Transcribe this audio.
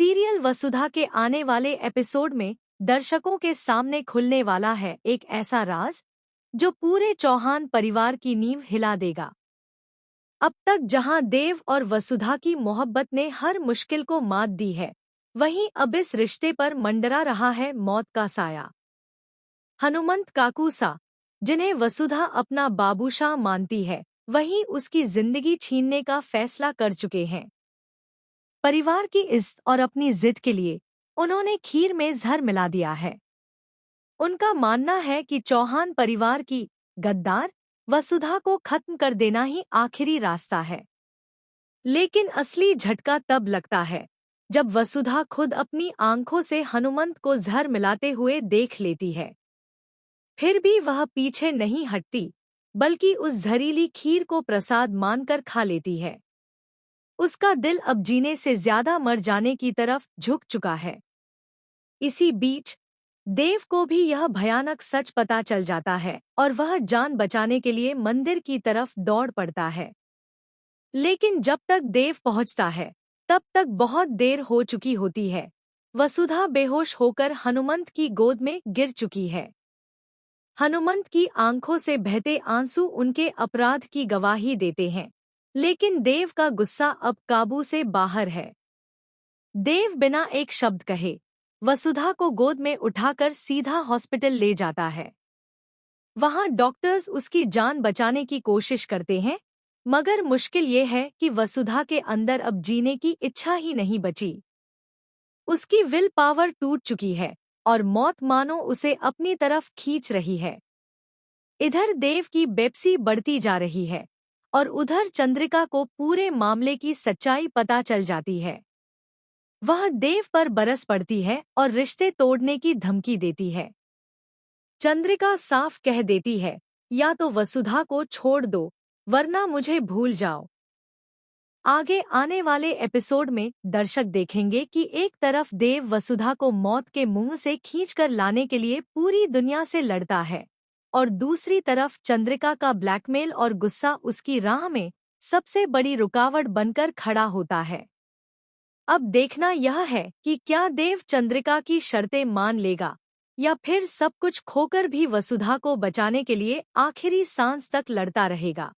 Serial वसुधा के आने वाले एपिसोड में दर्शकों के सामने खुलने वाला है एक ऐसा राज जो पूरे चौहान परिवार की नींव हिला देगा। अब तक जहां देव और वसुधा की मोहब्बत ने हर मुश्किल को मात दी है, वहीं अब इस रिश्ते पर मंडरा रहा है मौत का साया। हनुमंत काकूसा, जिन्हें वसुधा अपना बाबूशाह मानती है, वहीं उसकी जिंदगी छीनने का फैसला कर चुके हैं। परिवार की इज्जत और अपनी जिद के लिए उन्होंने खीर में जहर मिला दिया है। उनका मानना है कि चौहान परिवार की गद्दार वसुधा को खत्म कर देना ही आखिरी रास्ता है। लेकिन असली झटका तब लगता है जब वसुधा खुद अपनी आंखों से हनुमंत को जहर मिलाते हुए देख लेती है। फिर भी वह पीछे नहीं हटती, बल्कि उस जहरीली खीर को प्रसाद मानकर खा लेती है। उसका दिल अब जीने से ज्यादा मर जाने की तरफ झुक चुका है। इसी बीच देव को भी यह भयानक सच पता चल जाता है और वह जान बचाने के लिए मंदिर की तरफ दौड़ पड़ता है। लेकिन जब तक देव पहुंचता है, तब तक बहुत देर हो चुकी होती है। वसुधा बेहोश होकर हनुमंत की गोद में गिर चुकी है। हनुमंत की आंखों से बहते आंसू उनके अपराध की गवाही देते हैं, लेकिन देव का गुस्सा अब काबू से बाहर है। देव बिना एक शब्द कहे वसुधा को गोद में उठाकर सीधा हॉस्पिटल ले जाता है। वहां डॉक्टर्स उसकी जान बचाने की कोशिश करते हैं, मगर मुश्किल ये है कि वसुधा के अंदर अब जीने की इच्छा ही नहीं बची। उसकी विल पावर टूट चुकी है और मौत मानो उसे अपनी तरफ खींच रही है। इधर देव की बेपसी बढ़ती जा रही है और उधर चंद्रिका को पूरे मामले की सच्चाई पता चल जाती है। वह देव पर बरस पड़ती है और रिश्ते तोड़ने की धमकी देती है। चंद्रिका साफ कह देती है, या तो वसुधा को छोड़ दो, वरना मुझे भूल जाओ। आगे आने वाले एपिसोड में दर्शक देखेंगे कि एक तरफ देव वसुधा को मौत के मुंह से खींचकर लाने के लिए पूरी दुनिया से लड़ता है, और दूसरी तरफ चंद्रिका का ब्लैकमेल और गुस्सा उसकी राह में सबसे बड़ी रुकावट बनकर खड़ा होता है। अब देखना यह है कि क्या देव चंद्रिका की शर्तें मान लेगा या फिर सब कुछ खोकर भी वसुधा को बचाने के लिए आखिरी सांस तक लड़ता रहेगा।